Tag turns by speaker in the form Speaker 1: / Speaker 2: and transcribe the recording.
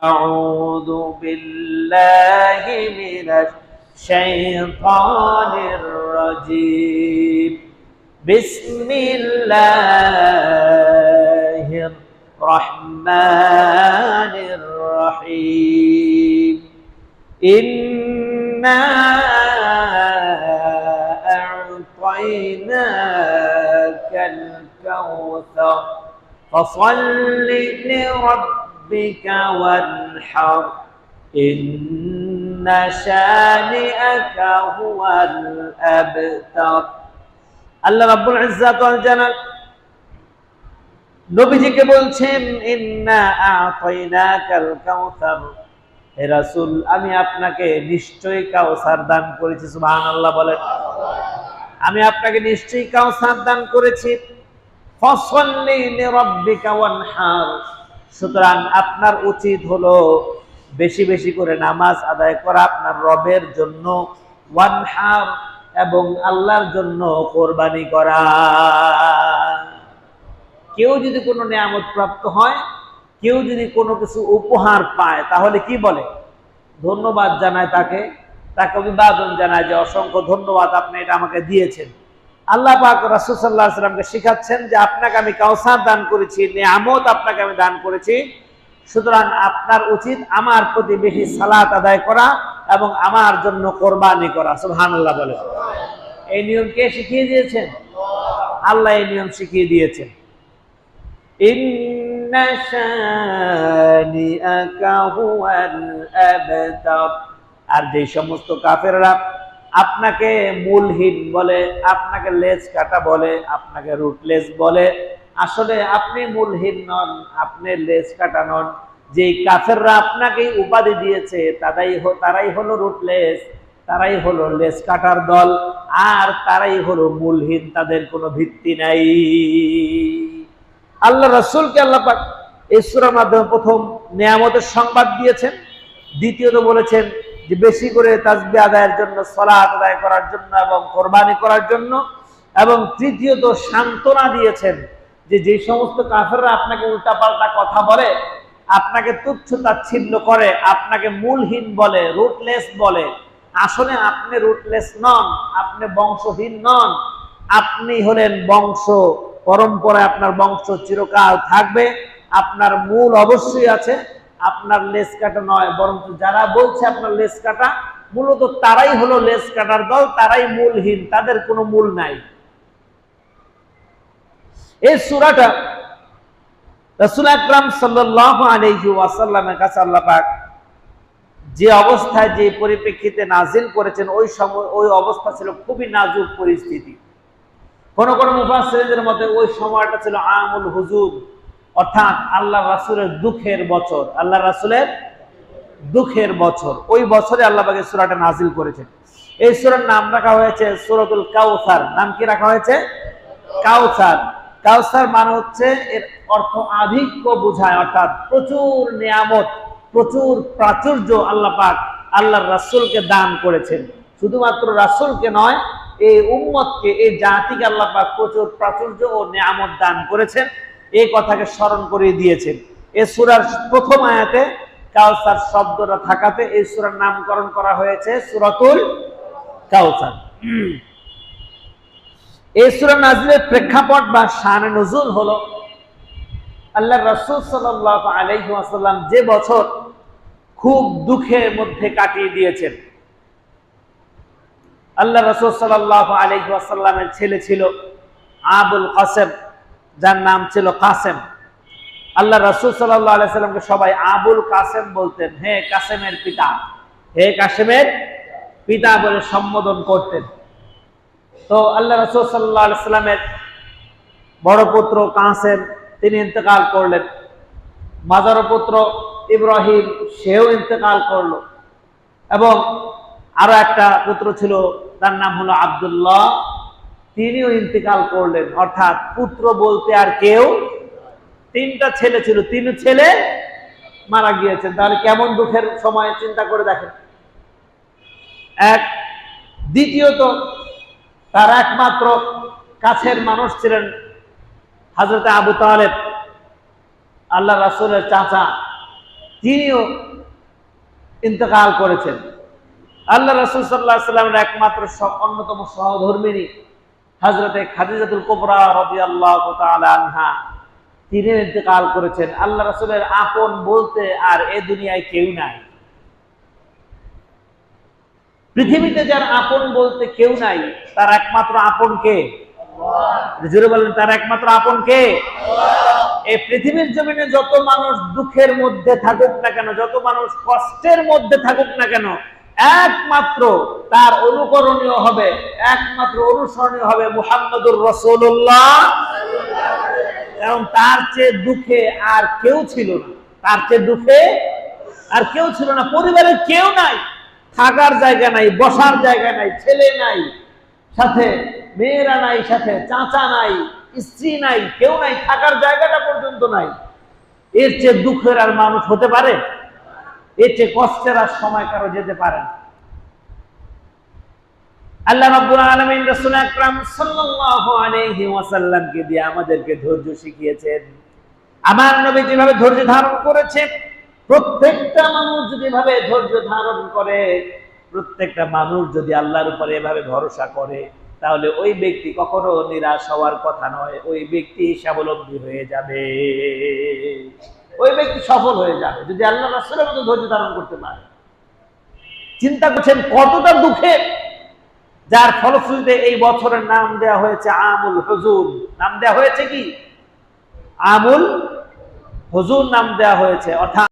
Speaker 1: أعوذ بالله من الشيطان الرجيم بسم الله الرحمن الرحيم إنا أعطيناك الكوثر فصل لربك وانحر إن شانئك هو الأبتر আল্লাহ রাব্বুল ইজ্জাত ওয়াল জালাল নবীজিকে বলছেন ইন্না আ'তাইনাকাল কাউসার, হে রাসূল আমি আপনাকে নিশ্চয়ই কাউসার দান করেছি। সুবহানাল্লাহ বলেন। আমি আপনাকে নিশ্চয়ই কাউসার দান করেছি। ফাসাল্লি লিরাব্বিকা ওয়ানহার, সুতরাং আপনার উচিত হলো বেশি বেশি করে নামাজ আদায় করা আপনার রবের জন্য, ওয়ানহার এবং আল্লাহর জন্য কোরবানি করা। কেউ যদি কোনো নিয়ামত প্রাপ্ত হয়, কেউ যদি কোনো কিছু উপহার পায়, তাহলে কি বলে? ধন্যবাদ জানায়, তাকে অভিবাদন জানায় যে অসংখ্য ধন্যবাদ, আপনি এটা আমাকে দিয়েছেন। আল্লাহ পাক রাসূল সাল্লাল্লাহু আলাইহি ওয়াসাল্লামকে শিখাচ্ছেন যে আপনাকে আমি কাউসার দান করেছি, নিয়ামত আপনাকে আমি দান করেছি, সুতরাং আপনার উচিত আমার প্রতি বেশি সালাত আদায় করা এবং আমার জন্য কোরবানি করা। সুবহানাল্লাহ বলে। এই নিয়ম কে শিখিয়ে দিয়েছেন? আল্লাহ এই নিয়ম শিখিয়ে দিয়েছেন। ইন্না শানিআকা হুয়াল আবতার, আর যে সমস্ত কাফেররা আপনাকে মুলহিদ বলে, আপনাকে লেজ কাটা বলে, আপনাকে রুটলেস বলে, আসলে আপনি মুলহিদ নন, আপনি লেজ কাটা নন। যে কাফেররা আপনাকে উপাধি দিয়েছে তারাই হলো রুটলেস, তারাই হলো লেজ কাটার দল, আর তারাই হলো মুলহিদ, তাদের কোনো ভিত্তি নাই। আল্লাহ রাসূলকে আল্লাহ পাক এই সূরার মাধ্যমে প্রথম নিয়ামতের সংবাদ দিয়েছেন, দ্বিতীয়ত বলেছেন যে বেশি করে তাসবিহ আদায়ের জন্য, সালাত আদায় করার জন্য এবং কোরবানি করার জন্য, এবং তৃতীয়ত সান্ত্বনা দিয়েছেন যে যে সমস্ত কাফেররা আপনাকে উল্টাপাল্টা কথা বলে, আপনাকে তুচ্ছ তাচ্ছিল্য করে, আপনাকে মূলহীন বলে, রুটলেস বলে, আসলে আপনি রুটলেস নন, আপনি বংশহীন নন, আপনি হলেন বংশ পরম্পরায়, আপনার বংশ চিরকাল থাকবে, আপনার মূল অবশ্যই আছে, আপনার লেজ কাটা নয়, বরং যারা বলছে আপনার লেজ কাটা, মূলত তারাই হলো লেজ কাটার দল, তারাই মূলহীন, তাদের কোনো মূল নাই। এই সূরাটা রাসূল আকরাম সাল্লাল্লাহু আলাইহি ওয়াসাল্লামের কাছে আল্লাহ পাক যে অবস্থায়, যে পরিপ্রেক্ষিতে নাজিল করেছেন, ওই সময় ওই অবস্থা ছিল খুবই নাজুক পরিস্থিতি। কোন কোন মুফাসসিরদের মতে ওই সময়টা ছিল আমুল হুজুন, অর্থাৎ আল্লাহ রাসূলের দুঃখের বছর, আল্লাহ রাসূলের দুঃখের বছর। ওই বছরে আল্লাহ পাক এই সূরাটা নাজিল করেছেন। এই সূরার নাম রাখা হয়েছে সূরাতুল কাউসার। নাম কি রাখা হয়েছে? কাউসার। কাউসার মানে হচ্ছে, এর অর্থ আধিক্য বোঝায়, অর্থাৎ প্রচুর নিয়ামত, প্রচুর প্রাচুর্য আল্লাহ পাক আল্লাহর রাসূলকে দান করেছেন। শুধুমাত্র রাসূলকে নয়, এই উম্মতকে, এই জাতিকে আল্লাহ পাক প্রচুর প্রাচুর্য ও নিয়ামত দান করেছেন, এই কথাকে স্মরণ করিয়ে দিয়েছেন। এই সূরার প্রথম আয়াতে কাউসার শব্দটা থাকাতে এই সূরার নামকরণ করা হয়েছে সূরাতুল কাউসার। এই সূরা নাজিলের প্রেক্ষাপট বা শানে নুজুল হলো, আল্লাহর রাসূল সাল্লাল্লাহু আলাইহি ওয়াসাল্লাম যে বছর খুব দুঃখের মধ্যে কাটিয়ে দিয়েছেন। আল্লাহ রাসূল সাল্লাল্লাহু আলাইহি ওয়াসাল্লামের ছেলে ছিল আবুল কাসেম, যার নাম ছিল কাসেম। আল্লাহ রাসূল সাল্লাল্লাহু আলাইহি ওয়াসাল্লামকে সবাই আবুল কাসেম বলতেন, হে কাসেমের পিতা, হে কাসেমের পিতা বলে সম্বোধন করতেন। তো আল্লাহ রাসূল সাল্লাল্লাহু আলাইহি ওয়াসাল্লামের বড় পুত্র কাসেম, তিনি ইন্তেকাল করলেন। মাজার পুত্র ইব্রাহিম, সেও ইন্তেকাল করলো, এবং আরো একটা পুত্র ছিল, তার নাম হলো আব্দুল্লাহ, তিনিও ইন্তেকাল করলেন। অর্থাৎ পুত্র বলতে আর কেউ, তিনটা ছেলে ছিল, তিন ছেলে মারা গিয়েছেন। তাহলে কেমন দুঃখের সময়, চিন্তা করে দেখেন। এক, দ্বিতীয়ত তার একমাত্র কাছের মানুষ ছিলেন হযরত আবু তালেব, আল্লাহ রাসূলের চাচা, তিনিও ইন্তেকাল করেছেন। আল্লাহ রাসূল সাল্লাল্লাহু আলাইহি ওয়াসাল্লামের একমাত্র অন্যতম সহধর্মিণী হযরতে খাদিজাতুল কুবরা রাদিয়াল্লাহু তাআলা আনহা, তিনি ইন্তেকাল করেছেন। আল্লাহ রাসূলের আপন বলতে আর এ দুনিয়ায় কেউ নাই। পৃথিবীতে যার আপন বলতে কেউ নাই, তার একমাত্র আপন কে? আল্লাহ। জোরে বলেন, তার একমাত্র আপন কে? আল্লাহ। এই পৃথিবীর জমিনে যত মানুষ দুঃখের মধ্যে থাকুক না কেন, যত মানুষ কষ্টের মধ্যে থাকুক না কেন, একমাত্র তার অনুকরণীয় হবে, একমাত্র অনুসরণীয় হবে মুহাম্মদুর রাসূলুল্লাহ। কারণ তার চেয়ে দুঃখে আর কেউ ছিল না, তার চেয়ে দুঃখে আর কেউ ছিল না। পরিবারের কেউ নাই, থাকার জায়গা নাই, বসার জায়গা নাই, ছেলে নাই সাথে, মেয়েরা নাই সাথে, চাচা নাই, স্ত্রী নাই, কেউ নাই, থাকার জায়গাটা পর্যন্ত নাই। এর চেয়ে দুঃখের আর মানুষ হতে পারে? এর চেয়ে কষ্টের আর সময় কারো যেতে পারে না। আল্লাহ রাব্বুল আলামিন রাসূল আকরাম সাল্লাল্লাহু আলাইহি ওয়াসাল্লামকে দিয়ে আমাদেরকে ধৈর্য শিখিয়েছেন। আমার নবী যেভাবে ধৈর্য ধারণ করেছেন, প্রত্যেকটা মানুষ যদি এভাবে ধৈর্য ধারণ করে, প্রত্যেকটা মানুষ যদি আল্লাহর উপরে এভাবে ভরসা করে, তাহলে ওই ব্যক্তি কখনো নিরাশ হওয়ার কথা নয়। ওই ব্যক্তি স্বাবলম্বী হয়ে যাবে, ওই ব্যক্তি সফল হয়ে যাবে যদি আল্লাহ রাসূলের মতো ধৈর্য ধারণ করতে পারে। চিন্তা করছেন কতটা দুঃখের, যার ফলশ্রুতিতে এই বছরের নাম দেয়া হয়েছে আমুল হুজুন। নাম দেয়া হয়েছে কি? আমুল হুজুন নাম দেয়া হয়েছে, অর্থাৎ